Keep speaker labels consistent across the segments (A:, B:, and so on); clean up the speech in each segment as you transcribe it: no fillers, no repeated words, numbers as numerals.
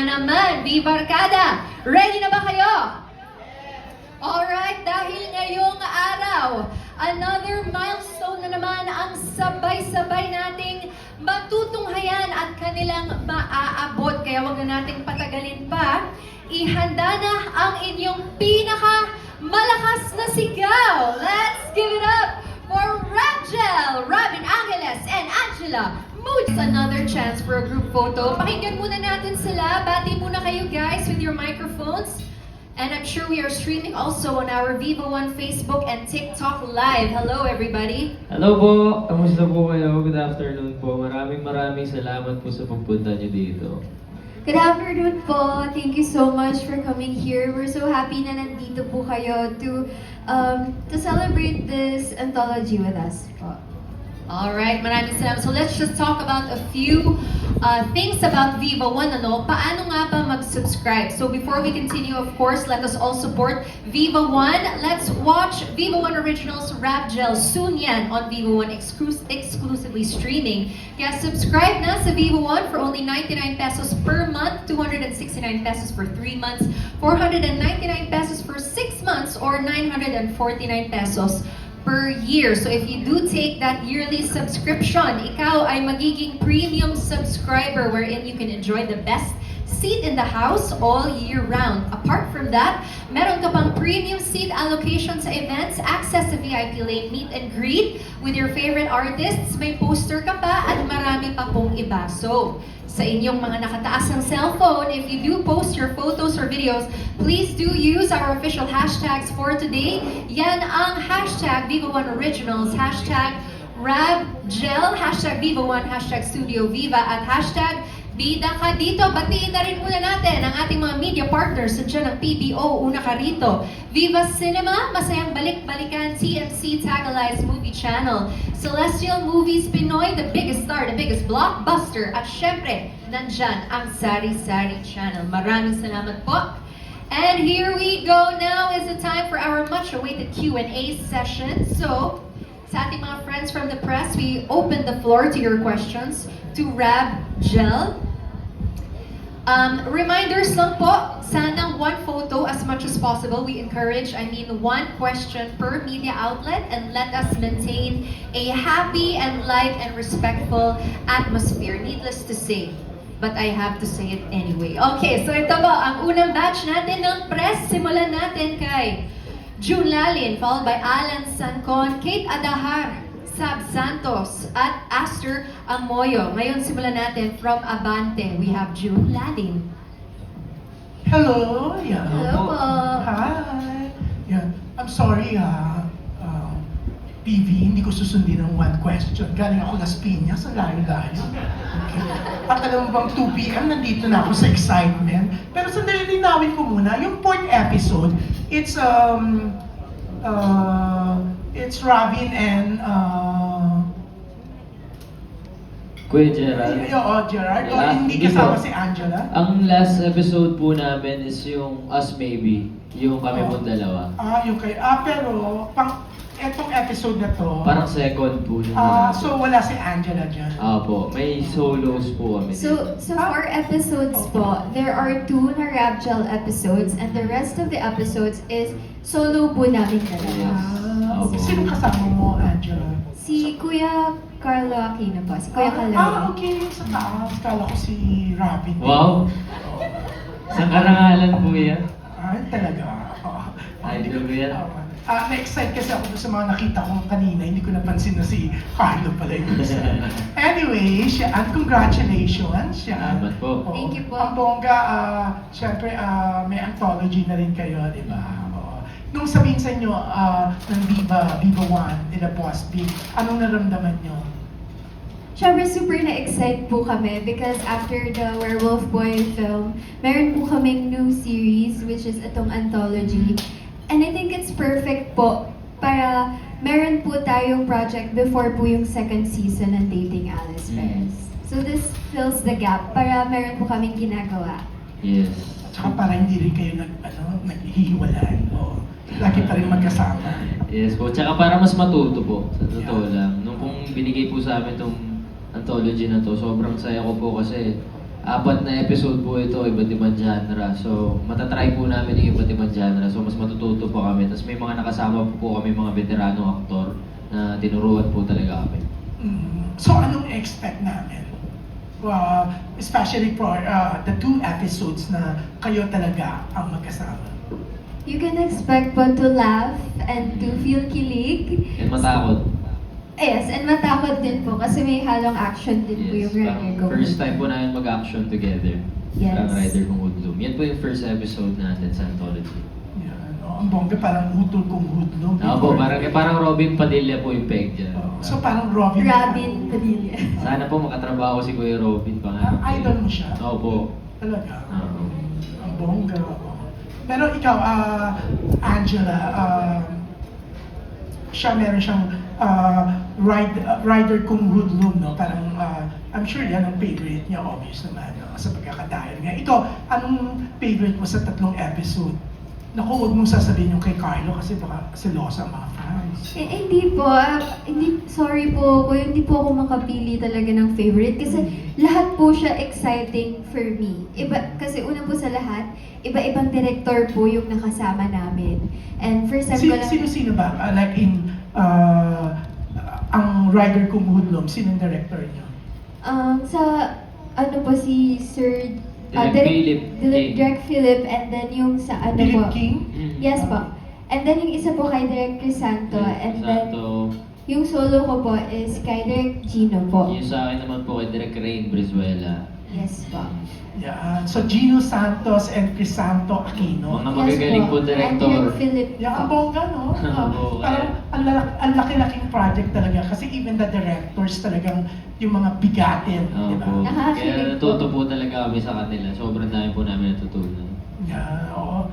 A: naman, Vivarkada! Ready na ba kayo? Alright, dahil ngayong araw, another milestone na naman ang sabay-sabay nating matutunghayan at kanilang maaabot. Kaya wag na nating patagalin pa. Ihanda na ang inyong pinaka-malakas na sigaw. Let's give it up for Rangel, Robin Angeles, and Angela. It's another chance for a group photo. Pakinggan muna natin sila. Bati muna kayo guys with your microphones. And I'm sure we are streaming also on our Viva One Facebook and TikTok Live. Hello everybody.
B: Hello po! Kamusta po kayo? Good afternoon po. Maraming salamat po sa pagpunta niyo dito.
C: Good afternoon po. Thank you so much for coming here. We're so happy na nandito po kayo to celebrate this anthology with us po.
A: Alright, maraming salamat. So let's just talk about a few things about Viva One. Paano nga ba mag-subscribe? So before we continue, of course, let us all support Viva One. Let's watch Viva One Originals Rap Gel soon yan on Viva One exclusively streaming. Kaya subscribe na sa Viva One for only 99 pesos per month, 269 pesos for 3 months, 499 pesos for 6 months, or 949 pesos per year. So if you do take that yearly subscription, ikaw ay magiging premium subscriber wherein you can enjoy the best seat in the house all year round. Apart from that, meron ka pang premium seat allocation sa events, access to VIP lane meet and greet with your favorite artists, may poster ka pa at marami pa pong iba. So, sa inyong mga nakataas ng cellphone, if you do post your photos or videos, please do use our official hashtags for today. Yan ang hashtag Viva One Originals, hashtag RabGel, hashtag Viva One, hashtag Studio Viva, at hashtag Bida Ka Dito. Batiin na rin muna natin ang ating mga media partners. Nandiyan ang PBO, una ka rito. Viva Cinema, Masayang Balik-Balikan, TMC Tagalized Movie Channel, Celestial Movies Pinoy, the biggest star, the biggest blockbuster, at syempre, nandyan ang Sari Sari Channel. Maraming salamat po. And here we go. Now is the time for our much-awaited Q&A session. So, sa ating mga friends from the press, we open the floor to your questions to Rab Gel. Reminders lang po, sana one photo as much as possible. We encourage, one question per media outlet, and let us maintain a happy and light and respectful atmosphere. Needless to say, but I have to say it anyway. Okay, so ito po, ang unang batch natin ng press. Simulan natin kay June Lalin, followed by Alan Sancon, Kate Adahar, Sab Santos, at Aster Amoyo. Ngayon simulan natin from Abante. We have June Lalin.
D: Hello, yeah.
C: Hello po.
D: Hi. Yeah. I'm sorry, PV, hindi ko susundin ng one question. Galing ako Las Piñas, ang layo-layo. Okay. At alam mo bang 2 p.m. nandito na ako sa excitement. Pero sandali linawin ko muna, yung 4th episode, it's Robin and
B: Kuya Gerald.
D: Oo, Gerard. O, hindi
B: Hindi
D: kasama
B: po.
D: si Angela.
B: Ang last episode po namin is yung Us Maybe. Yung kami pong dalawa.
D: Yung kay, pero etong episode na to,
B: Parang second po yun.
D: so wala si Angela dyan.
B: Po, may solos po kami.
C: So 4 episodes po, there are 2 na Rap Gel episodes, and the rest of the episodes is solo po namin dalawa.
B: Opo.
D: Sino kasama mo, Angela?
C: Si Kuya Carlo Aquino po, si Kuya Calao.
D: Okay. Sa taas. Kala ko si Robin.
B: Wow! Sa karangalan po yan.
D: Talaga.
B: Ay, di ko ba yan?
D: Na-excite kasi ako doon sa mga nakita ko kanina. Hindi ko napansin na si Carlo pala yung isa. Anyway, congratulations.
B: Salamat po.
C: Thank you po.
D: Ang bongga, syempre, may anthology na rin kayo, di ba? Nung sabihin sa inyo ng Viva One, nila Boss Big, anong naramdaman nyo?
C: Siyempre, super na-excite po kami because after the Werewolf Boy film, meron po kaming new series which is itong anthology. And I think it's perfect po para meron po tayong project before po yung second season ng Dating Alice Perez. So this fills the gap para meron po kaming ginagawa.
B: Yes.
D: At saka para hindi rin kayo naghihiwalay. Lagi pa rin magkasama.
B: Yes po. Tsaka para mas matuto po. Sa totoo lang. Nung binigay po sa amin itong anthology na to, sobrang saya ko po kasi 4 na episode po ito, iba't ibang genre. So, matatry po namin yung iba't ibang genre. So, mas matututo po kami. Tapos may mga nakasama po kami mga veteranong aktor na tinuruan po talaga kami.
D: So anong expect namin? Especially for the 2 episodes na kayo talaga ang magkasama.
C: You can expect po to laugh and to feel kilig.
B: And matakot.
C: Yes, and matakot din po kasi may halong action din po yung Rider
B: parang
C: Kung
B: first time po namin mag-action together.
C: Yes.
B: Ang Rider Kung Hoodlum. Yan po yung first episode natin sa anthology.
D: Yan, ang bongga parang utol kong hudlo.
B: Ako, parang Robin Padilla po yung peg dyan.
D: So parang Robin.
C: Robin Padilla.
B: Sana po makatrabaho si Kuya Robin pa nga.
D: Idol mo siya?
B: Opo.
D: Talaga?
B: Oo.
D: Ang bongga. Pero ikaw, Angela, meron siyang rider kung hoodlum, no? Parang, I'm sure yan ang favorite niya, obvious naman, no? Sa pagkakadahil niya. Ikaw, anong favorite mo sa 3 episode? Naku, huwag mong sasabihin yung kay Carlo kasi baka selosa ang mga fans.
C: Hindi po, sorry po, hindi po ako makapili talaga ng favorite kasi lahat po siya exciting for me. Kasi una po sa lahat, iba-ibang director po yung nakasama namin. And first time ko lang...
D: Sino ba? Like in, ang Rider Kung Hoodlum, sinong director niyo?
C: Si Sir...
B: Direk
C: Philip, and then yung sa
D: Philip
C: po.
D: King?
C: Yes po. And then yung isa po kay Direk Crisanto, and then
B: Santo.
C: yung solo ko po is kay Direk Gino po.
B: Yung sa akin naman po kay Direk Rain Brizuela.
C: Yes po.
D: Yan. So, Gino Santos and Crisanto Aquino.
B: Mga magagaling po
C: And
B: director.
C: Direk Philip
D: Yan, ang
C: po.
D: bongga, no?
B: Oo,
D: Parang ang laki-laking project talaga. Kasi even the directors talagang yung mga bigatin, di ba?
B: Opo.
C: Nakakakilig
B: Kaya
C: po.
B: natuto po talaga kami sa kanila. Sobrang dami po namin natutunan.
D: Yeah, oo.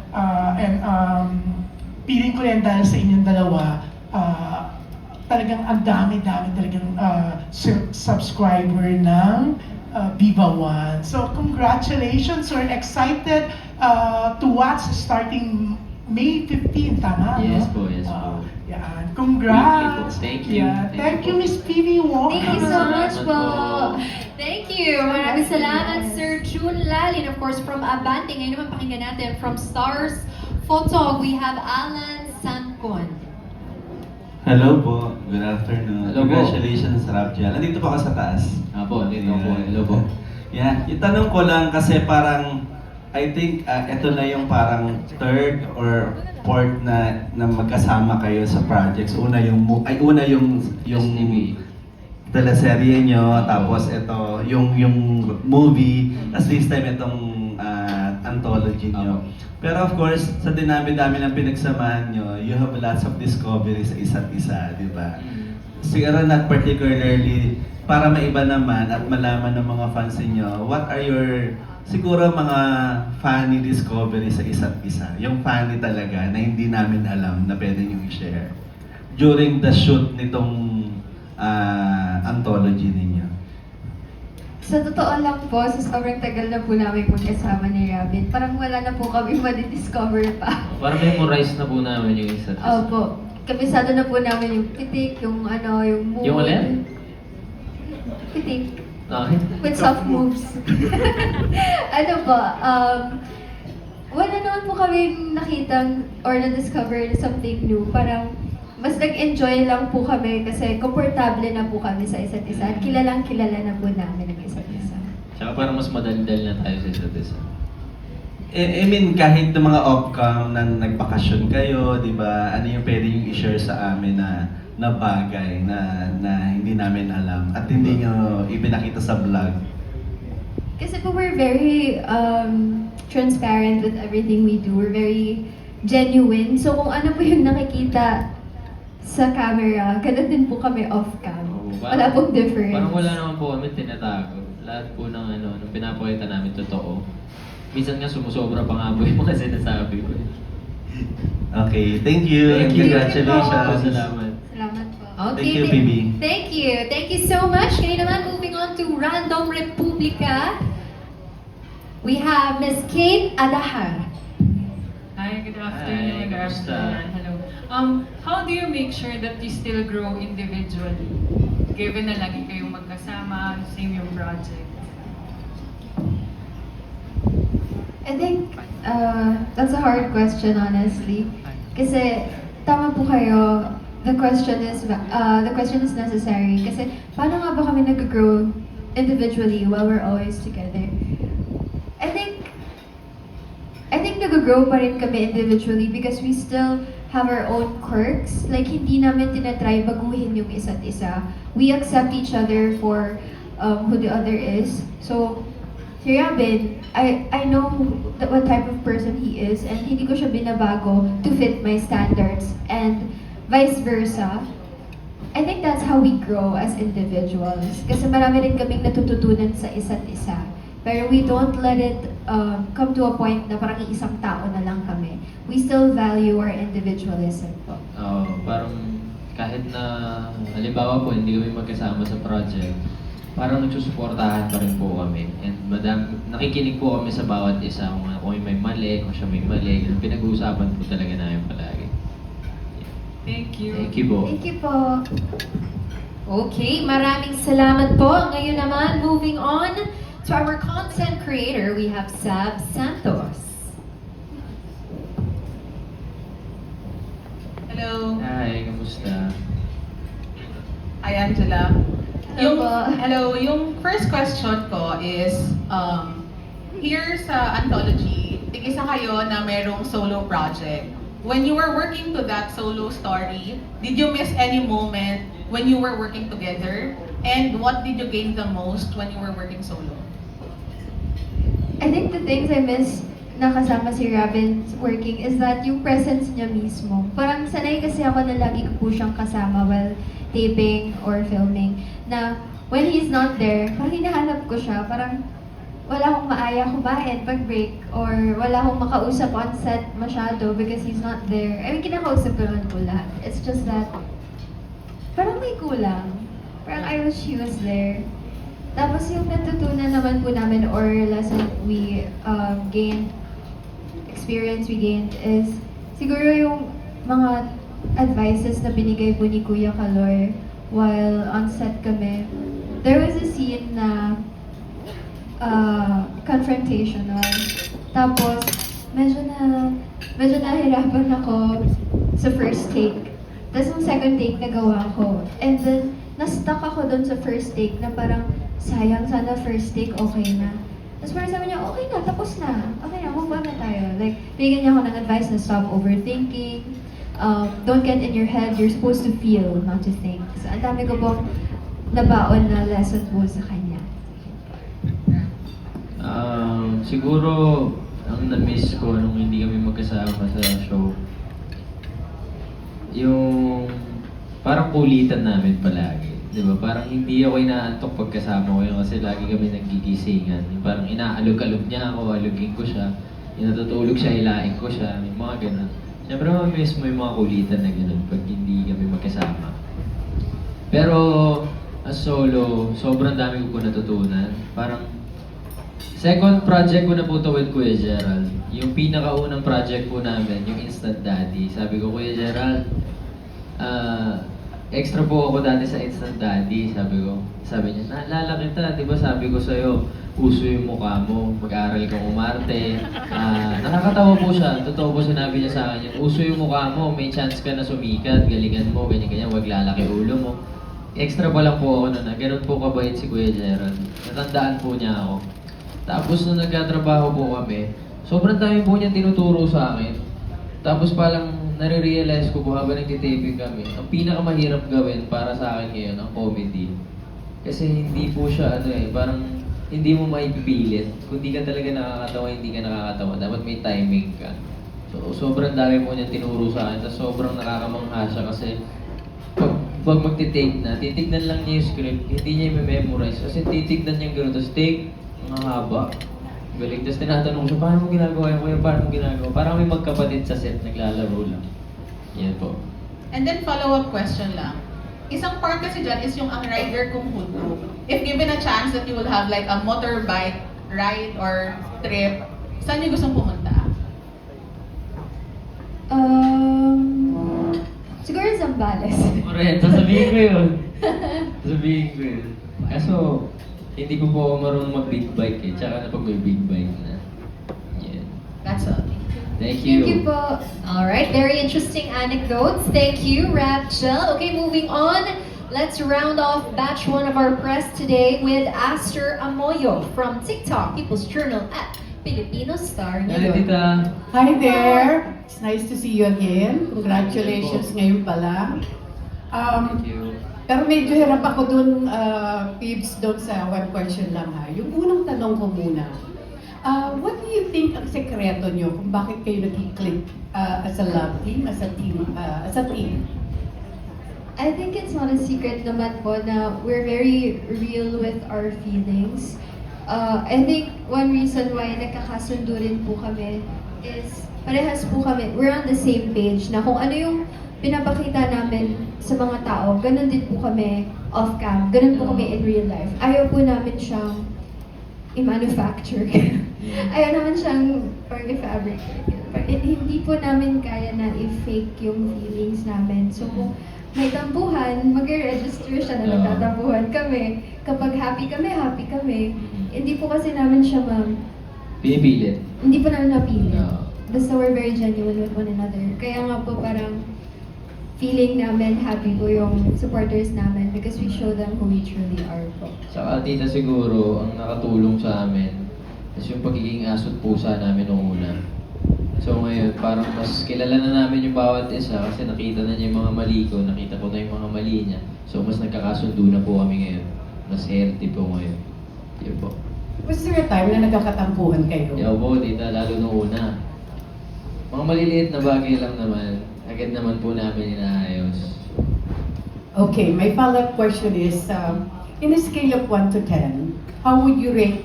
D: Feeling ko rin dahil sa inyong dalawa, talagang ang dami-dami talagang subscriber ng Viva One. So, congratulations. We're excited to watch starting May 15, tama?
B: Yes
D: no?
B: po, yes po.
D: Yan. Congrats.
B: Thank you.
D: Yeah. Thank you, Miss Phoebe Wong.
A: Thank you so much
B: Salamat
A: po.
B: po.
A: Thank you. Maraming salamat, Sir June Lalin. Of course, from Abante. Ngayon naman pakinggan natin from Stars Photog, we have Alan Sancon.
E: Hello po. Good afternoon.
B: Hello po.
E: Congratulations, Rapja. Nandito pa ka sa taas.
B: Apo, dito po. Hello po.
E: Yeah. Itanong ko lang kasi parang, I think, ito na yung parang 3rd or 4th na magkasama kayo sa projects. Una yung
B: STV.
E: teleserye nyo, tapos ito, yung movie, tapos this time itong anthology nyo. Pero of course, sa dinami-dami ng pinagsamahan nyo, you have lots of discovery sa isa't isa, di ba? Siguro not particularly, para maiba naman at malaman ng mga fans niyo, what are your, siguro mga funny discovery sa isa't isa? Yung funny talaga na hindi namin alam na pwede nyo i-share during the shoot nitong anthology ninyo.
C: Sa totoo lang po, sa sobrang tagal na po namin magkasama ni Robin, parang wala na po kami madidiscover pa.
B: Parang memorize na po namin yung isa't isa.
C: Opo. Kabisado na po namin yung pitik, yung mood.
B: Yung alin?
C: Pitik.
B: Okay.
C: With soft moves. Wala naman po kami nakitang or na-discover something new. Parang mas nag-enjoy lang po kami kasi komportable na po kami sa isa't isa. At kilalang kilala na po namin ang isa't isa.
B: Tsaka parang mas madaldal na tayo sa isa't isa.
E: I mean, kahit ng mga off-cam na nagbakasyon kayo, di ba, ano yung pwede yung i-share sa amin na bagay na hindi namin alam at hindi nyo ipinakita sa vlog?
C: Kasi po we're very transparent with everything we do. We're very genuine. So kung ano po yung nakikita sa camera, ganun din po kami off-cam. Wala pong difference.
B: Parang wala naman po kami tinatago. Lahat po ng nung pinapakita namin totoo. Minsan nga sumusobra pa nga po yung mga sinasabi ko.
E: Okay, thank you.
B: Thank
E: and
B: you.
E: Congratulations.
B: Salamat.
C: Salamat po.
A: Okay,
E: Thank you, Phoebe.
A: Thank you. Thank you so much. Ngayon naman, moving on to Random Republica. We have Miss Kate Adahar.
F: Hi, good afternoon.
B: Hi, kamusta?
F: Hello. How do you make sure that you still grow individually? Given na lagi kayong magkasama, same yung project.
C: I think that's a hard question, honestly. Kasi tama po kayo. The question is necessary. Kasi paano nga ba kami nag-grow individually while we're always together? I think nag-grow pa rin kami individually because we still have our own quirks. Like, hindi namin tinatry baguhin yung isa't isa. We accept each other for who the other is. So, si Robin, I know what type of person he is and hindi ko siya binabago to fit my standards and vice versa. I think that's how we grow as individuals. Kasi marami rin kaming natututunan sa isa't isa. Pero we don't let it come to a point na parang isang tao na lang kami. We still value our individualism po.
B: Parang kahit na halimbawa po hindi kami magkasama sa project, parang nagsusuportahan pa rin po kami. And nakikinig po kami sa bawat isa kung may mali, kung siya may mali. Pinag-uusapan po talaga namin palagi.
F: Thank you.
B: Thank you po.
C: Thank you po.
A: Okay, maraming salamat po. Ngayon naman, moving on to our content creator, we have Sab Santos.
G: Hello.
B: Hi, kamusta?
G: Hi, Angela.
C: Hello po.
G: Hello, yung first question ko is, here sa Anthology, tig-isa kayo na merong solo project. When you were working to that solo story, did you miss any moment when you were working together? And what did you gain the most when you were working solo?
C: I think the things I miss na kasama si Robin working is that yung presence niya mismo. Parang sanay kasi ako na lagi ko po siyang kasama while taping or filming. Na when he's not there, parang hinahanap ko siya. Parang wala akong maaya kumain pag break or wala akong makausap on set masyado because he's not there. I mean, kinakausap ko naman po lahat. It's just that parang may kulang. Parang I wish he was there. Tapos yung natutunan naman po namin or lesson we gained, experience we gained is siguro yung mga advices na binigay po ni Kuya Calor while on set kami. There was a scene na confrontational. Tapos medyo nahirapan ako sa first take. Tapos yung second take nagawa ko. And then na-stuck ako dun sa first take na parang sayang, sana first take okay na. Tapos parang sabi niya, okay na, tapos na. Okay na, move on na tayo. Like, bigyan niya ako ng advice na stop overthinking. Don't get in your head, you're supposed to feel, not to think. So, ang dami ko pong nabaon na lesson po sa kanya.
B: Siguro, ang na-miss ko nung hindi kami magkasama sa show, yung parang kulitan namin palagi. Diba? Parang hindi ako inaantok pagkasama ko yun kasi lagi kami naggigisingan. Yung parang inaalog-alog niya ako, alugin ko siya. Yung natutulog siya, hilain ko siya. Yung mga ganun. Siyempre, mamimiss mo yung mga kulitan na ganun pag hindi kami magkasama. Pero, as solo, sobrang dami ko po natutunan. Parang, second project ko na po to with Kuya Gerald. Yung pinakaunang project po namin, yung Instant Daddy. Sabi ko, Kuya Gerald, extra po ako dati sa Instant Daddy, sabi niya, naalala kita, di ba sabi ko sa'yo, uso yung mukha mo, mag-aral kang umarte. Nakakatawa po siya, totoo po sinabi niya sa akin yun, uso yung mukha mo, may chance ka na sumikat, galingan mo, ganyan-ganyan, wag lalaki ulo mo. Extra pa lang po ako na ganun po kabait si Kuya Gerald. Natandaan po niya ako. Tapos nung nagkatrabaho po kami, sobrang dami po niya tinuturo sa akin. Tapos palang nare-realize ko po habang nagtitaping kami, ang pinakamahirap gawin para sa akin ngayon, ang comedy. Kasi hindi po siya, parang hindi mo maipipilit. Kung di ka talaga nakakatawa, hindi ka nakakatawa. Dapat may timing ka. So, sobrang dami po niya tinuro sa akin. Tapos sobrang nakakamangha siya kasi pag magtitake na, titignan lang niya yung script, hindi niya i-memorize. Kasi titignan niya gano'n, tapos take, ang haba. Galing. Tapos tinatanong ko siya, paano mo ginagawa yan, kuya? Paano mo ginagawa? Parang may magkapatid sa set, naglalaro lang. Yan po.
G: And then follow-up question lang. Isang part kasi dyan is yung ang rider kung hudo. If given a chance that you would have like a motorbike ride or trip, saan niyo gustong pumunta?
C: Siguro Zambales.
B: Correct. Sasabihin ko yun. Sasabihin ko yun. Kaso, hindi ko po ako marunong mag-big bike eh. Tsaka na pag may big bike na. Yes.
G: That's all.
B: Thank you.
C: Thank you po.
A: All right, very interesting anecdotes. Thank you, Rachel. Okay, moving on. Let's round off batch 1 of our press today with Aster Amoyo from TikTok, People's Journal at Filipino Star
B: Hi,
A: ngayon.
B: Tita.
H: Hi there! It's nice to see you again. Congratulations ngayon pa lang.
B: Thank you.
H: Pero medyo hirap ako dun, Pibs, doon sa one question lang ha. Yung unang tanong ko muna. What do you think ang sekreto nyo kung bakit kayo nag-click as a love team, as a team?
C: I think it's not a secret naman po na we're very real with our feelings. I think one reason why nagkakasundo rin po kami is parehas po kami, we're on the same page na kung ano yung pinapakita namin sa mga tao, ganun din po kami off-cam, ganun po kami in real life. Ayaw po namin siyang i-manufacture. Ayaw naman siyang i-fabricate. Hindi po namin kaya na i-fake yung feelings namin. So kung may tampuhan, mag-register siya na nagtatampuhan kami. Kapag happy kami. Hindi po kasi namin siya
B: Pinipilit.
C: hindi po namin napili.
B: No.
C: Basta we're very genuine with one another. Kaya nga po parang feeling namin happy po yung supporters namin because we show them who we truly are po.
B: Saka tita siguro, ang nakatulong sa amin is yung pagiging asot pusa namin noong una. So ngayon, parang mas kilala na namin yung bawat isa kasi nakita na niya yung mga mali ko, nakita ko na yung mga mali niya. So mas nagkakasundo na po kami ngayon. Mas healthy po ngayon. Yun po.
H: Was there a time na nagkakatampuhan kayo?
B: Yaw po, tita, lalo noong una. Mga maliliit na bagay lang naman, agad naman po namin inaayos.
H: Okay, my follow-up question is, in a scale of 1 to 10, how would you rate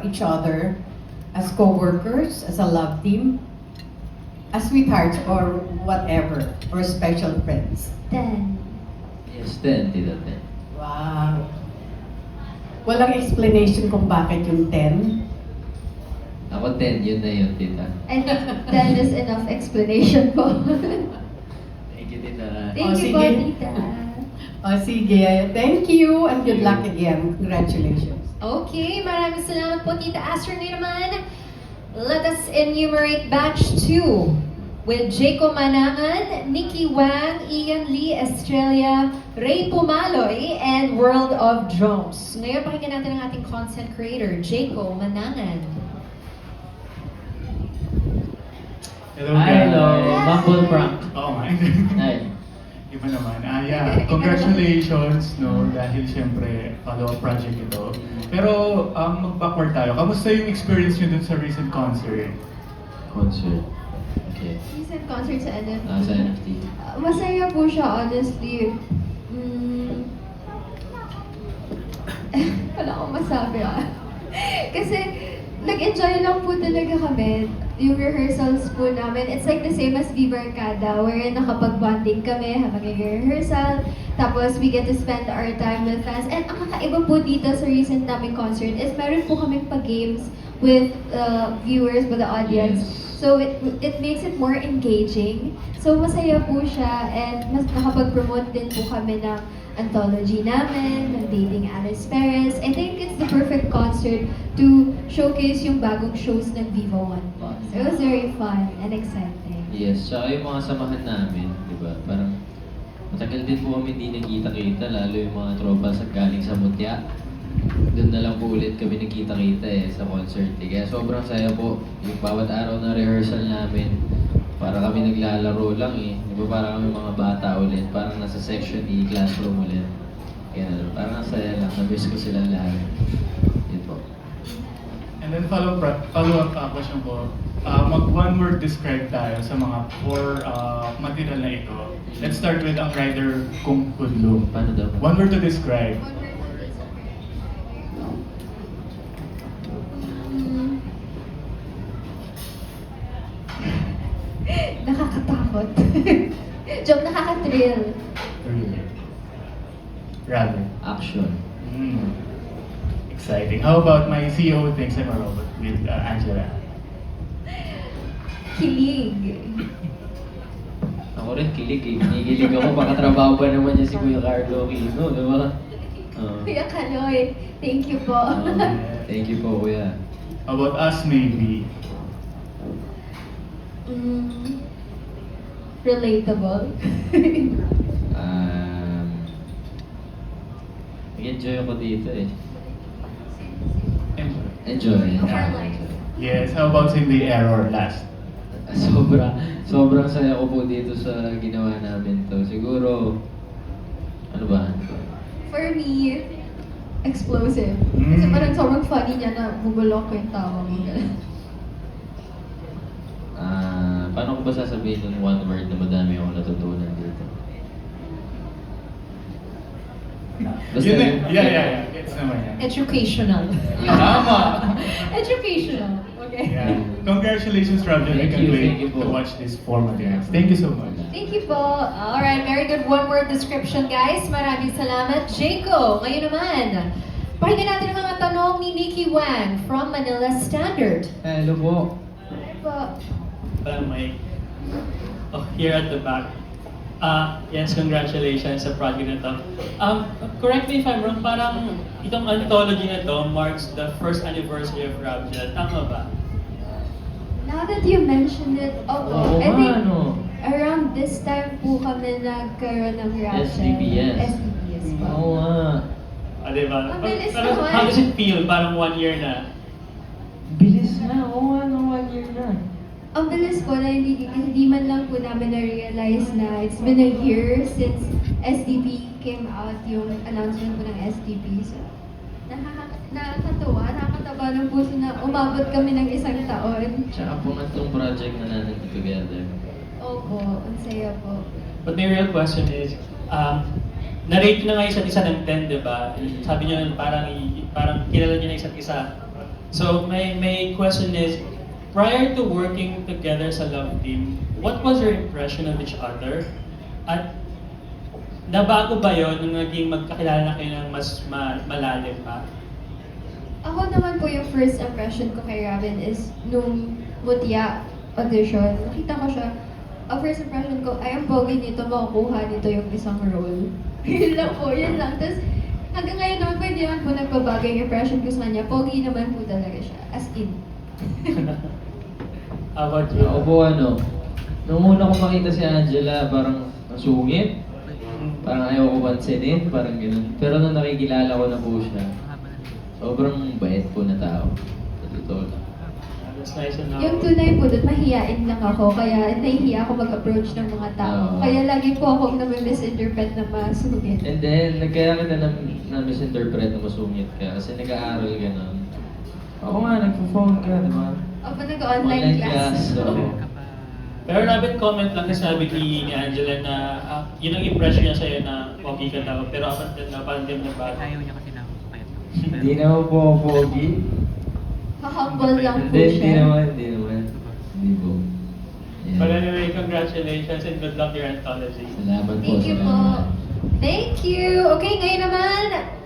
H: each other as co-workers, as a love team, as sweethearts, or whatever, or special friends?
C: 10.
B: Yes, 10, tita, 10.
H: Wow! Walang explanation kung bakit yung 10?
B: Ako 10, yun na yun, tita.
C: I think 10 is enough explanation po.
B: Thank you, tita.
C: Thank you
H: sige.
C: po, tita.
H: O sige, thank you and good luck again. Congratulations.
A: Okay, maraming salamat po, Tita Aster. Ngayon naman, let us enumerate batch 2 with Jaco Manangan, Nikki Wang, Ian Lee, Estrella, Ray Pumaloy, and World of Drones. Ngayon, pakinggan natin ang ating content creator, Jaco Manangan.
I: Hello,
B: Hi,
I: guys.
B: hello. Bumble prank.
I: Oo nga.
B: Hi.
I: Iba naman. Yeah. Congratulations, no? Dahil syempre, follow-up project ito. Pero, mag-backward tayo. Kamusta yung experience nyo dun sa recent concert?
B: Concert. Okay.
C: Recent concert sa NFT.
B: Sa NFT.
C: Masaya po siya, honestly. Wala akong masabi Kasi, nag-enjoy lang po talaga kami. Yung rehearsals po namin, it's like the same as Viva Arcada, wherein nakapag-bonding kami habang nag-rehearsal. Tapos, we get to spend our time with fans. And ang kakaiba po dito sa recent naming concert is meron po kaming pa-games with viewers, with the audience.
B: Yes.
C: So, it makes it more engaging. So, masaya po siya and mas nakapag-promote din po kami ng anthology namin, ng Dating Alice Perez. I think it's the perfect concert to showcase yung bagong shows ng Viva One po. So, it was very fun and exciting.
B: Yes, tsaka yung mga samahan namin, di ba? Parang matagal din po kami hindi nagkita-kita, lalo yung mga tropa sa galing sa Mutya. Doon na lang po ulit kami nagkita-kita sa concert. Kaya sobrang saya po. Yung bawat araw na rehearsal namin, para kami naglalaro lang Di ba para kami mga bata ulit, parang nasa section E, classroom ulit. Kaya parang ang saya lang, na-miss ko silang lahat. Yun po.
I: And then follow-up question ko. Mag-one-word describe tayo sa mga 4 material na ito. Let's start with ang rider Kung Kudlo.
B: Paano daw?
I: One word to describe.
C: Nakakatakot. Joke, nakaka-thrill.
I: Rather.
B: Action.
I: Exciting. How about my CEO thinks I'm a robot with Angela?
C: Kilig.
B: Ako rin kilig Kinikilig ako, baka trabaho pa naman niya si Kuya Carlo Aquino, di ba?
C: Kuya Kaloy, thank you po.
B: Thank you po, Kuya.
I: How about us maybe?
C: relatable?
B: Nag-enjoy ako dito eh.
I: Enjoy.
B: Enjoy.
I: Yes, how about in the error last?
B: Sobrang saya ko po dito sa ginawa namin to. Siguro, ano ba?
C: For me, explosive. Kasi parang sobrang funny niya na bubulok ko yung tawa mo.
B: Paano ko ba sasabihin yung one word na madami akong natutunan dito? Basta
I: Yun
B: yun.
I: eh. Yeah. Gets naman yan.
A: Educational.
I: Tama!
A: Educational. Okay.
I: Yeah. Congratulations, Robin. I
B: Thank
I: can't
B: you,
I: wait
B: thank you po.
I: to watch this format. Thank you so much.
A: Thank you po. Alright, very good one-word description, guys. Maraming salamat. Jaco, ngayon naman, pakinggan natin ang mga tanong ni Nikki Wang from Manila Standard.
B: Hello po.
J: Parang may here at the back. Yes, congratulations sa project na to. Correct me if I'm wrong, parang itong anthology na to marks the first anniversary of Rabjel. Tama ba?
C: Now that you mentioned it,
B: Oo
C: I think
B: nga, no?
C: around this time po kami nagkaroon ng reaction.
B: SDPS.
C: SDPS po.
B: Oo nga.
J: Diba?
C: Ang bilis
J: Parang,
C: naman.
J: how does it feel? Parang 1 year na.
B: Bilis na. Oo nga, no, 1 year na.
C: Ang bilis po na hindi man lang po namin na-realize na it's been a year since SDP came out, yung announcement po ng SDP. So, nakakatawa ng puso na umabot kami ng 1 taon.
B: Tsaka pangatlong project na natin together.
C: Opo, ang saya po.
J: But my real question is, na-rate na nga isa't isa ng 10, di ba? Sabi niyo parang kilala niyo na isa't isa. So my question is, prior to working together sa Love Team, what was your impression of each other? At nabago ba yun nung naging magkakilala na kayo ng mas malalim pa?
C: Ako naman po yung first impression ko kay Robin is nung Mutya audition. Nakita ko siya. Ang first impression ko, ay ang pogi nito, makukuha nito yung isang role. Yun lang po, yun lang. Tapos hanggang ngayon naman po, hindi naman po nagbabago yung impression ko sa kanya. Pogi naman po talaga siya. As in.
J: How about you?
B: Ako po nung una ko makita si Angela, parang masungit. Parang ayaw ko pansinin, parang gano'n. Pero nung nakikilala ko na po siya, sobrang bait po na tao. Sa totoo lang.
J: That's nice to know.
C: Yung tunay po doon, mahihain lang ako. Kaya nahihiya ako mag-approach ng mga tao.
B: Oo.
C: Kaya lagi po akong nami-misinterpret na masungit.
B: And then, kaya kita na-misinterpret na masungit ka kasi nag-aaral ka nun. Ako nga, nagpo-phone ka, di ba?
C: Ako nag-online class.
B: so,
J: Pero Robin, comment lang kasi sabi ni Angela na yun ang impression niya sa'yo na pogi ka daw. Pero up until na parang di mo nagbago.
B: hindi naman po ako pogi.
C: Ha-humble lang po
B: Hindi
C: siya.
B: naman. Hindi po. Yeah.
J: But anyway, congratulations and good luck your anthology.
B: Salamat po.
C: Thank you po.
B: salamat.
A: Thank you! Okay, ngayon naman,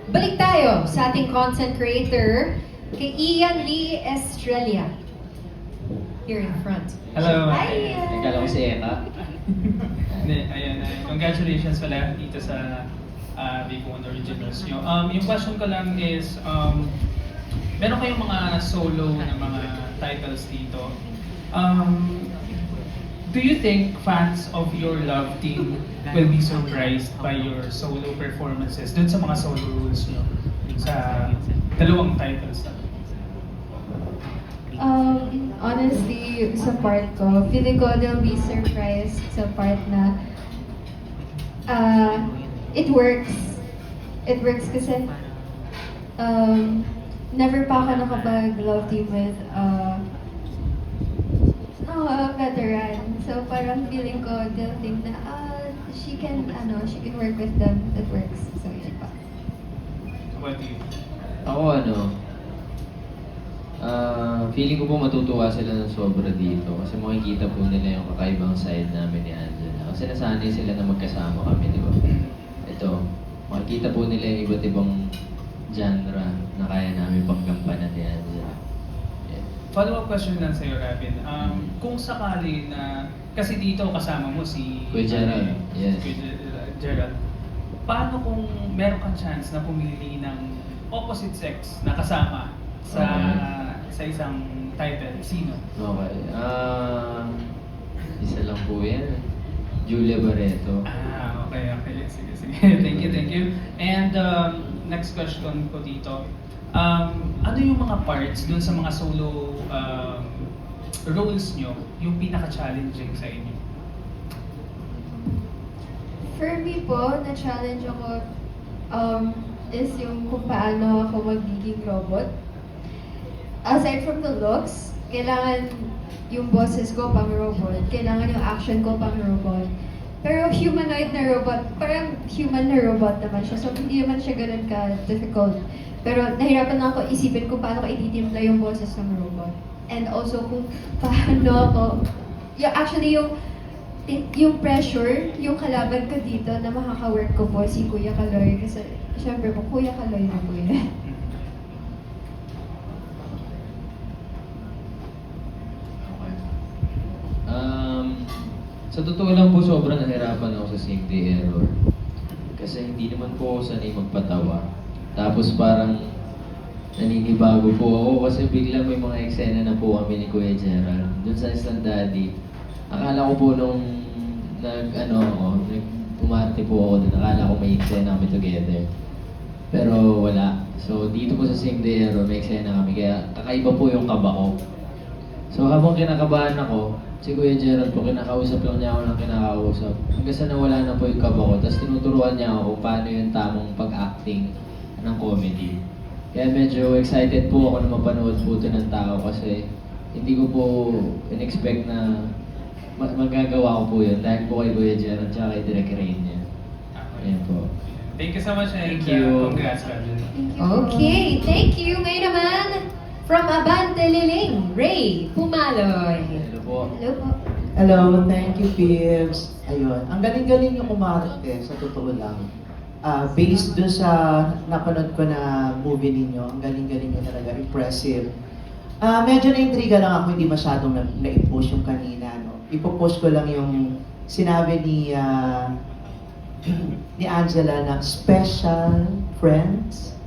A: balik tayo sa ating content creator, kay Ian Lee Estrella. Here in front.
K: Hello.
C: Hi, Ian.
B: Nagkala ko si Eka.
K: Hindi, ayun. Congratulations pala dito sa Big One Originals nyo. Yung question ko lang is, meron kayong mga solo na mga titles dito. Do you think fans of your Love Team will be surprised by your solo performances dun sa mga solo roles nyo sa dalawang titles na?
C: Honestly, sa part ko, feeling ko they'll be surprised sa part na it works. It works kasi never pa ako nakapag-love team with a veteran. So parang feeling ko they'll think na she can work with them. It works. So yun pa.
K: What do you?
B: Ako feeling ko po matutuwa sila ng sobra dito kasi makikita po nila yung kakaibang side namin ni Angela. Kasi nasanay sila na magkasama kami, di ba? Ito, makikita po nila yung iba't ibang genre na kaya namin paggampanan ni Angela. Yeah.
K: Follow-up question lang sa'yo, Robin. Kung sakali na, kasi dito kasama mo si
B: Kuya Gerald, yes.
K: Kuya Gerald. Paano kung meron kang chance na pumili ng opposite sex na kasama sa sa isang title? Sino?
B: Okay. Isa lang po yan. Julia Barreto.
K: Okay. Sige. Thank you. And next question ko dito. Ano yung mga parts dun sa mga solo roles nyo, yung pinaka-challenging sa inyo?
C: For me po, na-challenge ako is yung kung paano ako magiging robot. Aside from the looks, kailangan yung boses ko pang robot, kailangan yung action ko pang robot. Pero humanoid na robot, parang human na robot naman siya, so hindi naman siya ganun ka-difficult. Pero nahirapan lang ako isipin kung paano ko ititimpla yung boses ng robot. And also kung paano ako, yung pressure, yung kalaban ko dito na makaka-work ko po si Kuya Kaloy. Kasi syempre po, Kuya Kaloy na po yun.
B: Sa totoo lang po, sobrang nahirapan ako sa same day error. Kasi hindi naman po ako sanay magpatawa. Tapos parang naninibago po ako kasi biglang may mga eksena na po kami ni Kuya Gerald. Doon sa Isang Daddy, akala ko po nung umarte po ako doon, akala ko may eksena kami together. Pero wala. So dito po sa same day error, may eksena kami. Kaya kakaiba po yung kaba ko. So habang kinakabahan ako, si Kuya Gerald po, kinakausap lang niya ako ng kinakausap. Hanggang sa nawala na po yung kaba ko, tapos tinuturuan niya ako kung paano yung tamang pag-acting ng comedy. Kaya medyo excited po ako na mapanood po ito ng tao kasi hindi ko po in-expect na magagawa ko po yun dahil po kay Kuya Gerald at kay Direk Rain niya. Ayan po.
K: Thank you so much and
B: Thank you.
K: congrats, Rajan.
A: Okay, thank you. Ngayon naman, from Abante Liling, Ray Pumaloy.
B: Hello po.
C: Hello po.
L: Hello, thank you, Pibbs. Ayun, ang galing-galing yung umarte, sa totoo lang. Based dun sa napanood ko na movie ninyo, ang galing-galing nyo talaga, impressive. Medyo na-intriga lang ako, hindi masyadong na-i-post yung kanina. No? Ipo-post ko lang yung sinabi ni Angela na special friends.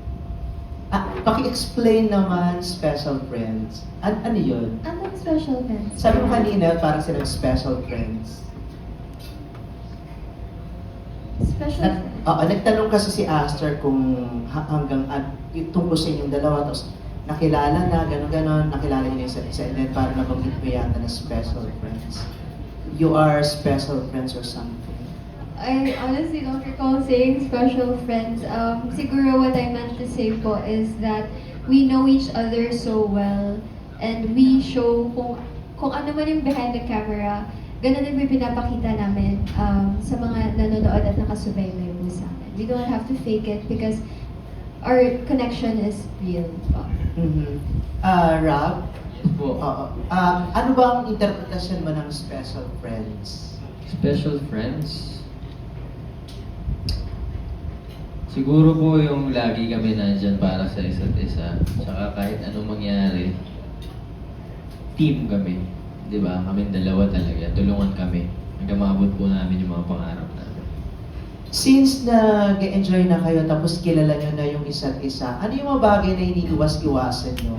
L: Paki-explain naman special friends. Ano yun?
C: Anong special friends?
L: Sabi mo kanina, parang silang special friends.
C: Special friends?
L: Nagtanong kasi si Aster kung hanggang tungkol sa inyong dalawa, tapos nakilala na, gano'n, nakilala niyo yung isa, and then parang nabanggit mo yata na special friends. You are special friends or something.
C: I honestly don't recall saying special friends. Siguro what I meant to say po is that we know each other so well and we show kung ano man yung behind the camera, ganun din po pinapakita namin sa mga nanonood at nakasubaybay po sa amin. We don't have to fake it because our connection is real po.
L: Rob?
B: Po.
L: Ano ba ang interpretasyon mo ng special friends?
B: Special friends? Siguro po yung lagi kami nandyan para sa isa't isa. Tsaka kahit anong mangyari, team kami. Di ba? Kaming dalawa talaga. Tulungan kami. Hanggang maabot po namin yung mga pangarap namin.
L: Since nag-enjoy na kayo tapos kilala nyo na yung isa't isa, ano yung mga bagay na iniiwas-iwasan nyo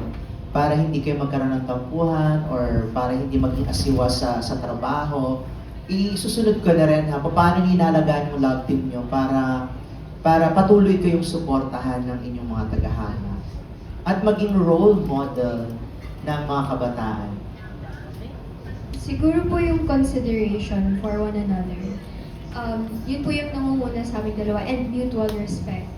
L: para hindi kayo magkaroon ng tampuhan or para hindi maging asiwas sa trabaho? Isusunod ko na rin paano nyo inalagaan yung love team nyo para patuloy kayong suportahan ng inyong mga tagahanga at maging role model ng mga kabataan.
C: Siguro po yung consideration for one another. Yun po yung nangunguna sa aming dalawa and mutual respect.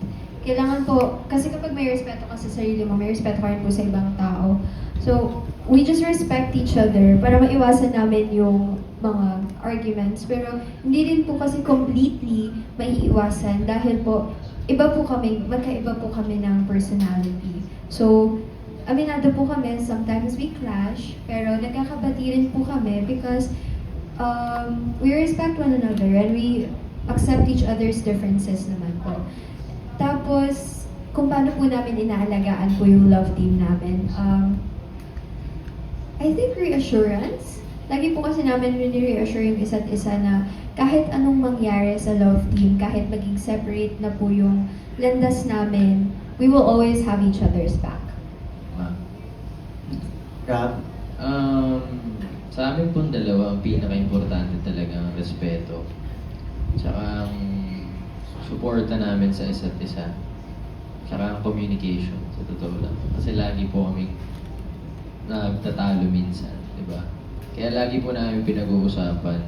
C: Kailangan po, kasi kapag may respeto ka sa sarili mo, may respeto ka rin po sa ibang tao. So, we just respect each other para maiwasan namin yung mga arguments. Pero hindi din po kasi completely maiiwasan dahil po, magkaiba po kami ng personality. So, aminado po kami, sometimes we clash, pero nagkakabati rin po kami because we respect one another and we accept each other's differences naman po. Tapos, kung paano po namin inaalagaan po yung love team namin, I think reassurance. Lagi po kasi namin reassure yung isa't isa na kahit anong mangyari sa love team, kahit maging separate na po yung landas namin, we will always have each other's back.
L: Rob?
B: Sa amin pong dalawa, ang pinaka-importante talaga ang respeto. Tsaka ang suporta namin sa isa't isa. Tsaka ang communication, sa totoo lang. Kasi lagi po kaming nagtatalo minsan, di ba? Kaya lagi po namin pinag-uusapan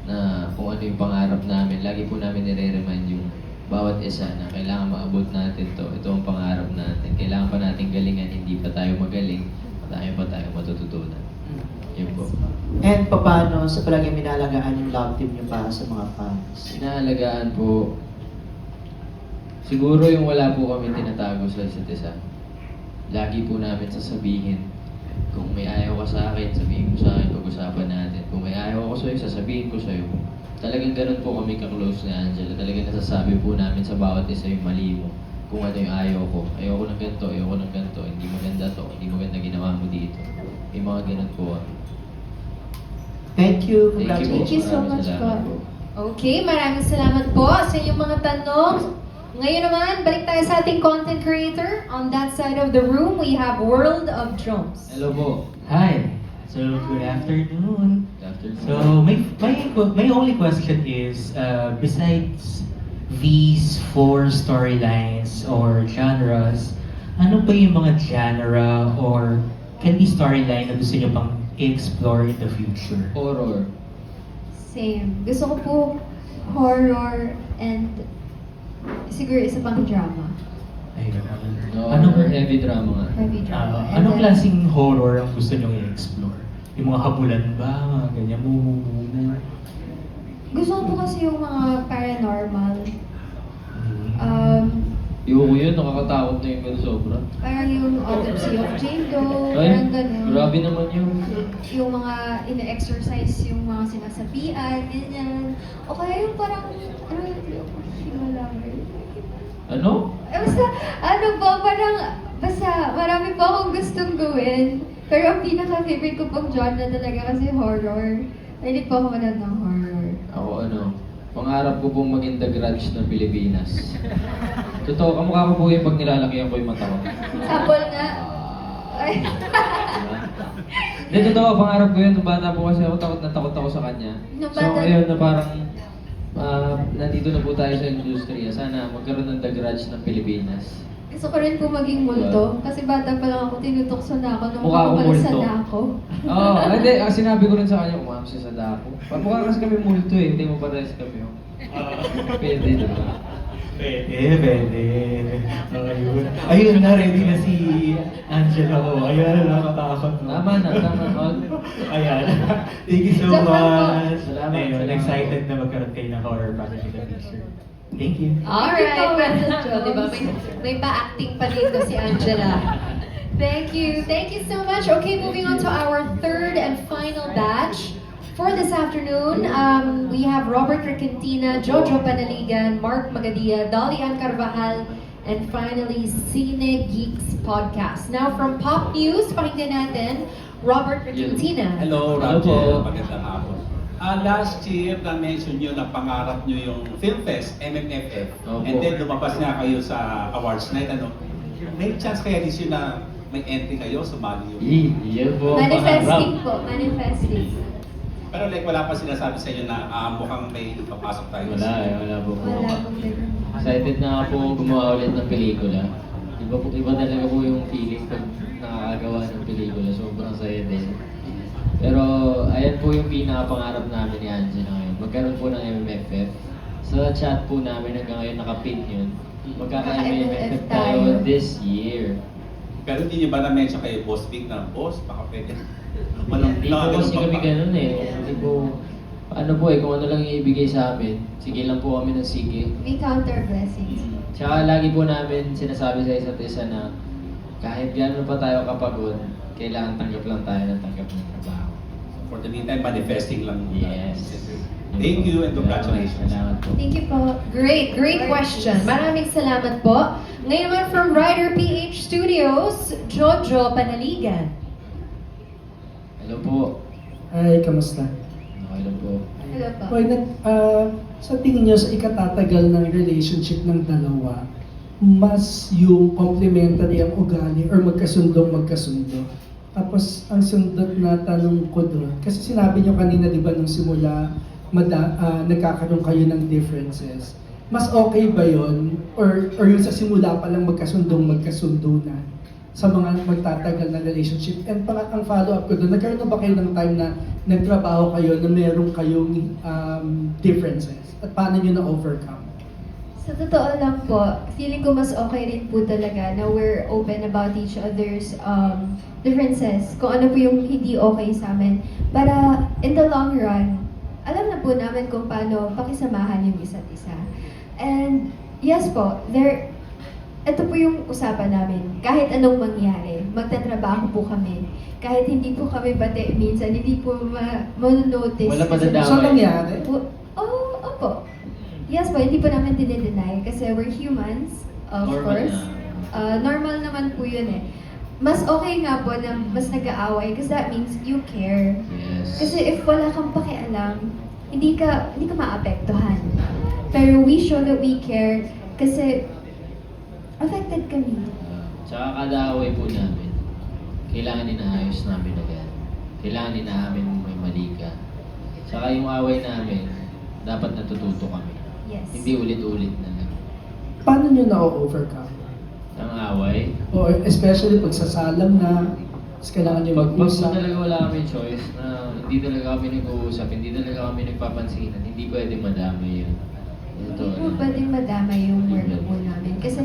B: na kung ano yung pangarap namin. Lagi po namin nire-remind yung bawat isa na kailangan maabot natin to. Ito ang pangarap natin. Kailangan pa natin galingan, hindi pa tayo magaling. Marami pa tayo matututunan. Yun po.
L: And paano sa palagi minalagaan yung love team niyo para sa mga fans?
B: Inaalagaan po, siguro yung wala po kami tinatago sa isa't isa. Lagi po namin sasabihin, kung may ayaw ka sa akin, sabihin mo sa akin, pag-usapan natin. Kung may ayaw ako sa'yo, sasabihin ko sa'yo. Talagang ganun po kami ka-close ni Angela. Talagang nasasabi po namin sa bawat isa yung mali mo. Kung ano yung ayaw ko. Ayaw ko ng ganito, ayaw ko ng ganito. Hindi maganda to, hindi maganda ginawa mo dito. Yung mga ganun po.
L: Thank you.
C: Thank you so
B: Maraming
C: much
B: salamat
C: po.
A: Okay, maraming salamat po sa inyong mga tanong. Ngayon naman, balik tayo sa ating content creator. On that side of the room, we have World of Jones.
B: Hello po.
M: Hi. So good afternoon.
B: Good afternoon.
M: So my only question is, besides these 4 storylines or genres, ano pa yung mga genre or can be storyline na gusto nyo pang i-explore in the future?
B: Horror.
C: Same. Gusto ko po horror and siguro isa pang drama.
M: Ayun.
B: No,
M: Ano-
B: or heavy drama nga.
C: Heavy drama. And
M: Anong
C: then-
M: klaseng horror ang gusto nyo i-explore? Yung mga habulan ba? Mga ganyan, mumumu.
C: Gusto ko po kasi yung mga paranormal.
B: Yung yun, nakakatakot na yung ganun sobra.
C: Parang yung Autopsy of Jane Doe,
B: Ay,
C: parang ganun.
B: grabe naman yun.
C: Yung mga ina-exercise yung mga sinasabihan, ganyan. O kaya yung parang, ano yung
B: Ano?
C: basta, ano ba, parang, basta, marami pa akong gustong gawin. Pero ang pinaka-favorite ko pong genre talaga kasi horror. Mahilig po ako manood ng horror.
B: Ako ano, pangarap ko pong maging The Grudge ng Pilipinas. Totoo, kamukha ko po yung pag nilalakihan ko yung mata ko.
C: Sample nga. Ay.
B: Hindi, totoo, pangarap ko yun. Nung bata po kasi ako, takot na takot ako sa kanya.
C: Nung
B: So
C: bata-
B: ngayon na parang nandito na po tayo sa industriya. Sana magkaroon ng The Grudge ng Pilipinas.
C: Gusto ko rin po maging multo. Kasi bata pa lang ako, tinutokso na ako nung
B: Mukha akong
C: ako pala sa
B: multo.
C: dako.
B: Oo, hindi. Sinabi ko rin sa kanya, umaham siya sa dako. Mukha kasi kami multo eh. Hindi mo pares kami. Oh. Pwede, diba?
M: Pwede. Ayun. Ayun na, ready na si Angela ko. Ayun, nakakatakot.
B: Tama na.
M: Ayan. Thank you so
C: Joke lang po.
M: much.
B: Salamat,
M: Ayun,
B: salamat.
M: excited na magkaroon kayo ng horror project in the future. Thank you.
A: Alright,
C: Thank you,
A: so, diba, may pa-acting pa dito si Angela. Thank you so much. Okay, moving on to our third and final batch. For this afternoon, we have Robert Requentina, Jojo Panaligan, Mark Magadia, Dolly Ann Carvajal, and finally, Cine Geeks Podcast. Now, from Pop News, pakinggan natin, Robert Requentina.
N: Hello,
B: Hello
N: Roger.
B: po.
N: Magandang hapon. Last year, na-mention nyo na pangarap nyo yung Film Fest, MMFF.
B: Opo.
N: And then lumabas nga kayo sa awards night. Ano? May chance kaya this year na may entry kayo, sumali yun?
B: Yan po ang
C: Manifesting
B: pangarap.
C: po, manifesting.
N: Pero like wala pa sinasabi sa inyo na mukhang may papasok tayo.
B: Wala po po.
C: Wala pong ganun.
B: Excited na nga po gumawa ulit ng pelikula. Iba talaga po yung feeling pag nakakagawa ng pelikula. Sobrang saya din. Pero ayan po yung pinakapangarap namin ni Angela ngayon. Magkaroon po ng MMFF. Sa chat po namin hanggang ngayon nakapin yun. Magkaka-MMFF tayo this year.
N: Pero hindi nyo ba na-mention kay Boss Vic na, Boss, baka pwede.
B: Hindi po kasi kami ganun eh. Hindi po, ano po eh, kung ano lang ibigay sa amin, sige lang po kami ng sige.
C: We count our blessings.
B: Tsaka lagi po namin sinasabi sa isa't isa na kahit gano'n pa tayo kapagod, kailangan tanggap lang tayo ng tanggap ng trabaho.
N: For the meantime, manifesting lang.
B: Yes.
N: Thank you and congratulations.
B: Salamat po.
C: Thank you po.
A: Great question. Maraming salamat po. Ngayon naman from Rider PH Studios, Jojo Panaligan.
B: Hello po.
O: Ay, kamusta?
B: Okay lang po.
C: Hello po.
O: Okay, sa tingin nyo, sa ikatatagal ng relationship ng dalawa, mas yung complementary ang ugali or magkasundo? Tapos ang sundot na tanong ko doon, kasi sinabi nyo kanina di ba nung simula, nagkakaroon kayo ng differences. Mas okay ba yon or yung sa simula pa lang magkasundo na sa mga magtatagal na relationship? And ang follow-up ko doon, nagkaroon na ba kayo ng time na nagtrabaho kayo na meron kayong differences? At paano nyo na-overcome?
C: Sa totoo lang po, feeling ko mas okay rin po talaga na we're open about each other's differences. Kung ano po yung hindi okay sa amin. Para in the long run, alam na po namin kung paano pakisamahan yung isa't isa. And yes po, ito po yung usapan namin. Kahit anong mangyari, magtatrabaho po kami. Kahit hindi po kami bate minsan, hindi po ma-notice.
B: Wala madadamay.
O: So, nangyari?
C: Opo. Yes po, hindi po namin dinideny kasi we're humans, of
B: Normal
C: course. Normal naman po yun eh. Mas okay nga po na mas nag-aaway because that means you care.
B: Yes.
C: Kasi if wala kang pakialam, hindi ka maapektuhan. Pero we show that we care kasi affected kami.
B: Tsaka kada away po namin, kailangan inaayos namin agad. Kailangan inaamin may mali ka. Tsaka yung away namin, dapat natututo kami.
C: Yes.
B: Hindi ulit-ulit na lang.
O: Paano nyo na-overcome?
B: Ang away,
O: O especially pag sasalam na, tapos kailangan nyo
B: pag
O: mag-usap.
B: talaga wala kami choice na hindi talaga kami nag-uusap, hindi talaga kami nagpapansinan, hindi pwede madamay yun. Ito,
C: Hindi po pwedeng madamay yung work po namin. Kasi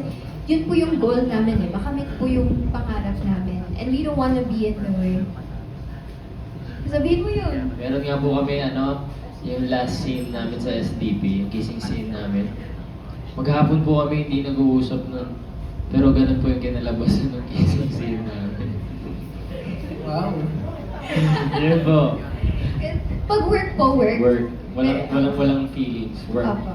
C: yun po yung goal namin eh. Makamit po yung pangarap namin. And we don't wanna be in the way. Sabihin mo yun.
B: Meron nga po kami yung last scene namin sa SDP, yung kissing scene namin. Maghapon po kami hindi nag-uusap nun. Pero ganun po yung kinalabasan ng kissing scene namin.
O: Wow.
B: Yun po.
C: Pag work po, work.
B: Work. Walang feelings. Work.
C: Opo.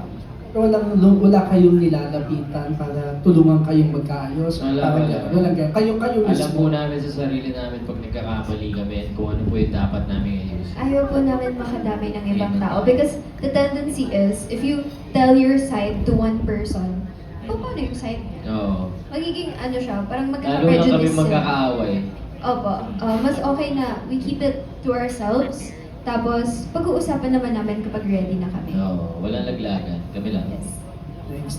O: Wala kayong nilalapitan para tulungan kayong magkaayos. Walang ganyan. Kayo
B: Alam po namin sa sarili namin pag nagkakamali kami kung ano po yung dapat namin ayusin.
C: Ayaw po namin makadamay ng ibang tao. Because the tendency is, if you tell your side to one person, paano yung side niya?
B: Oo.
C: Magiging siya, parang
B: Lalo lang kami
C: magkaka-prejudice sila.
B: magkakaaway.
C: Opo. Mas okay na we keep it to ourselves. Tapos, pag-uusapan naman namin kapag ready na kami.
B: Oo. Walang laglagan. Kami lang.
C: Yes.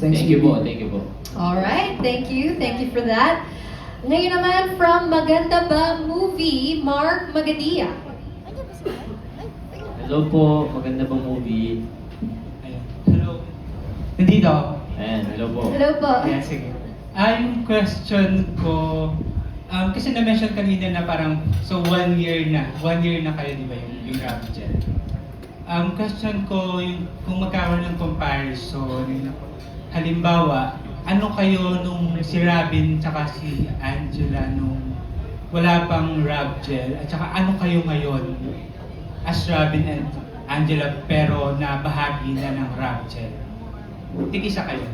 O: Thanks,
B: Thank you po. Thank you po.
A: Alright, thank you. Thank you for that. Ngayon naman from Maganda Ba Movie, Mark Magadia.
B: Hello po. Maganda bang movie?
M: Hello. Nandito.
B: Ayan. Hello po.
C: Hello po.
M: Ayan, sige. Yung question ko, kasi na-mention kanina na parang, so 1 year na kayo, di ba, yung Rapgel. Question ko, kung magkaroon ng comparison, halimbawa, ano kayo nung si Robin tsaka si Angela nung wala pang Rapgel, at saka ano kayo ngayon as Robin and Angela pero na bahagi na ng Rapgel? Tig-isa kayo.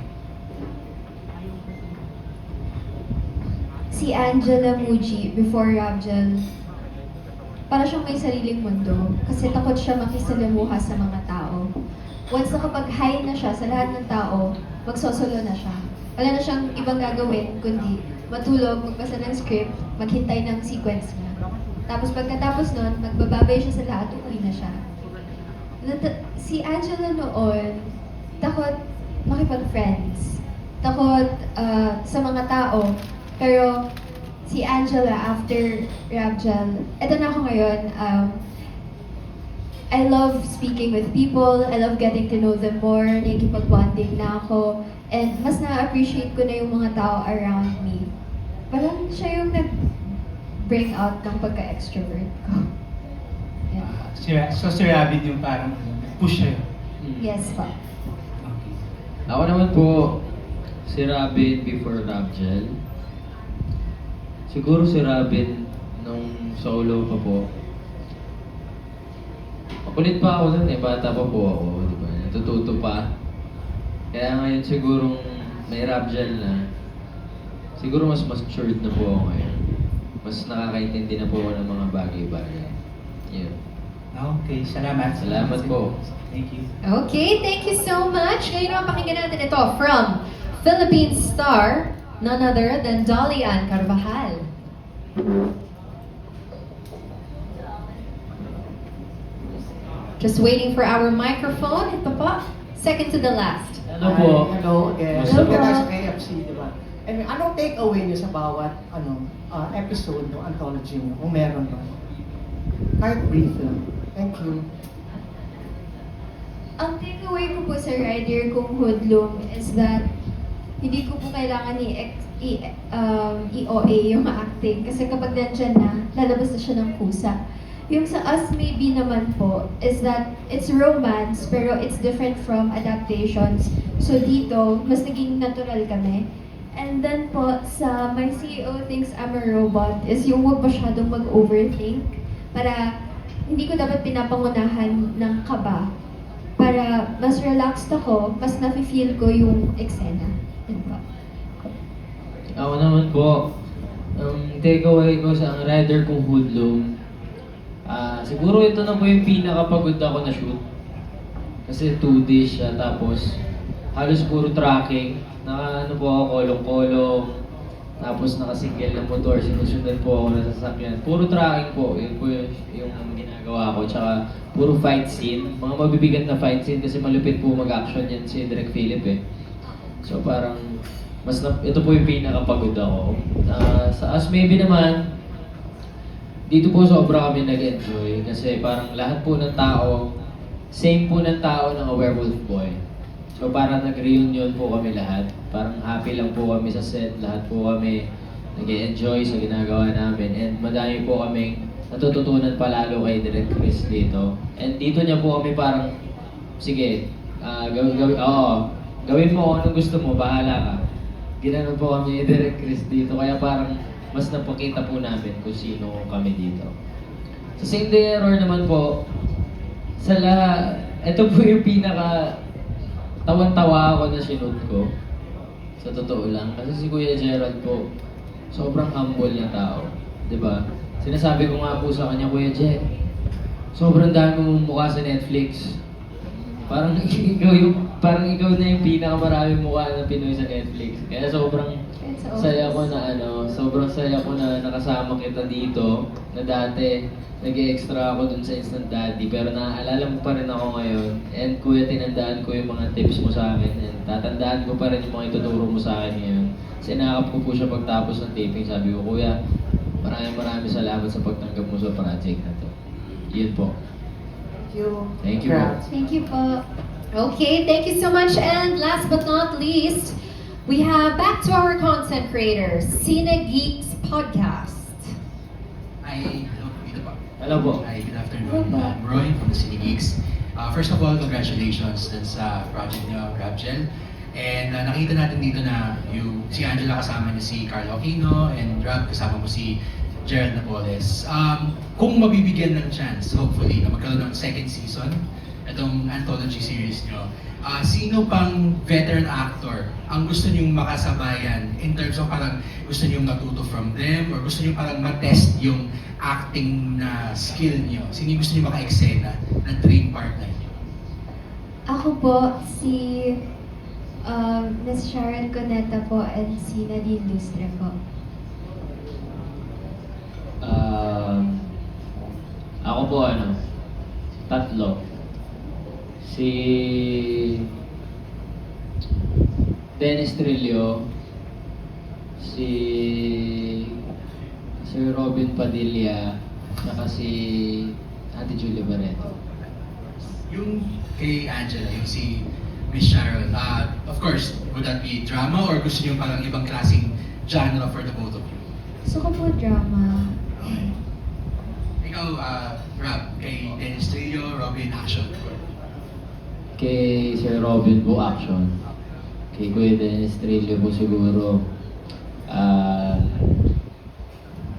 C: Si Angela Muji, before Rapgel, para siyang may sariling mundo. Kasi takot siya makisalamuha sa mga tao. Once nakapag-high na siya sa lahat ng tao, magsosolo na siya. Wala na siyang ibang gagawin, kundi matulog, magbasa ng script, maghintay ng sequence niya. Tapos pagkatapos nun, magbababay siya sa lahat, uwi na siya. Si Angela noon, takot makipag-friends. Takot sa mga tao. Pero si Angela, after Rapgel, eto na ako ngayon, I love speaking with people, I love getting to know them more, nakikipag-bonding na ako, and mas na-appreciate ko na yung mga tao around me. Parang siya yung nag-bring out ng pagka-extrovert ko. Yeah.
M: So si Robin yung parang push sa'yo.
C: Yes po.
B: Ako naman po, si Robin before Rapgel. Siguro si Robin nung solo pa po. Makulit pa ako nun eh, bata pa po ako, di ba? Natututo pa. Kaya ngayon sigurong may Rapgel na, siguro mas matured na po ako ngayon. Mas nakakaintindi na po ako ng mga bagay-bagay. Yun.
M: Okay, salamat.
B: Salamat po.
M: Thank you.
A: Okay, thank you so much. Ngayon naman pakinggan natin ito from Philippine star, none other than Dolly Ann Carvajal. Just waiting for our microphone. Ito po. Second to the last.
B: Ano po?
P: Hello again.
B: Hello
P: Hello
B: po.
P: tayo sa KFC, di ba? And anong take away niyo sa bawat episode ng anthology niyo, kung meron ba? Kahit brief lang. Thank you.
C: Ang takeaway ko po sa Rider Kung Hoodlum is that hindi ko po kailangan i-OA yung acting. Kasi kapag nandyan na, lalabas na siya ng kusa. Yung sa Us Maybe naman po is that it's romance pero it's different from adaptations. So dito, mas naging natural kami. And then po, sa My CEO Thinks I'm a Robot is yung huwag masyadong mag-overthink para hindi ko dapat pinapangunahan ng kaba. Para mas relaxed ako, mas nafe-feel ko yung eksena. Yun po.
B: Ako naman po, ang takeaway ko sa ang Rider Kung Hoodlum, siguro ito na po yung pinakapagod ako na shoot. Kasi 2 days siya, tapos halos puro tracking. Ano po ako, kolong-kolong, tapos nakasingle na motor, sinusundan po ako na sasakyan. Puro tracking po, yun po yung ginagawa ko. Tsaka puro fight scene, mga mabibigat na fight scene kasi malupit po mag-action yan si Direk Philip eh. So parang, ito po yung pinakapagod ako. Sa Us Maybe naman, dito po sobra kami nag-enjoy kasi parang lahat po ng tao, same po ng tao ng A Werewolf Boy. So parang nag-reunion po kami lahat. Parang happy lang po kami sa set, lahat po kami nag-enjoy sa ginagawa namin. And madami po kaming natututunan palalo kay Direk Chris dito. And dito niya po kami parang, sige, gawin mo kung anong gusto mo, bahala ka. Ginanon po kami ni Direk Chris dito, kaya parang mas napakita po namin kung sino kami dito. Sa Sing the Error naman po, ito po yung pinaka tawan-tawa ako na sinunod ko. Sa totoo lang. Kasi si Kuya Gerald po, sobrang humble na tao. Diba? Sinasabi ko nga po sa kanya, Kuya Jer, sobrang dami mong mukha sa Netflix. Parang ikaw na yung pinakamaraming mukha na Pinoy sa Netflix. Kaya sobrang saya ko na nakasama kita dito, na dati nag-extra ako dun sa Instant Daddy, pero naaalala mo pa rin ako ngayon. And Kuya, tinandaan ko yung mga tips mo sa akin, and tatandaan ko pa rin yung mga ituturo mo sa akin ngayon. Sinakap ko po siya pagtapos ng taping, sabi ko, Kuya, maraming salamat sa pagtanggap mo sa project na to. Yun po.
P: Thank you.
B: Thank you po.
C: Thank you po.
A: Okay, thank you so much. And last but not least, we have back to our content creators, Cine Geeks Podcast.
B: Hello po.
Q: Hi, good afternoon. I'm Roy from the Cine Geeks. First of all, congratulations dun sa project niyo, Rabgel. And nakita natin dito na si Angela kasama niya si Carl Aquino, and Rab kasama mo si Gerald Napoles. Kung mabibigyan ng chance, hopefully, na magkaroon ng second season, itong anthology series niyo, sino pang veteran actor ang gusto niyong makasabayan in terms of parang gusto niyong matuto from them or gusto niyong parang matest yung acting na skill niyo? Sino yung gusto niyong maka-eksena na train partner niyo?
C: Ako po, si Miss Sharon Cuneta po and si Nadine Lustre po.
B: Ako po tatlo. Si Dennis Trillo, si Sir Robin Padilla, saka si Ate Julia Barreto.
Q: Yung kay Angela, yung si Miss Sharon, of course, would that be drama or gusto niyo parang ibang klaseng genre for the both of you?
C: Gusto ko po drama.
Q: Ikaw, Rab, kay Dennis Trillo, Robin, action.
B: Kay Sir Robin po, action. Kay Kuya Dennis Trillo po siguro,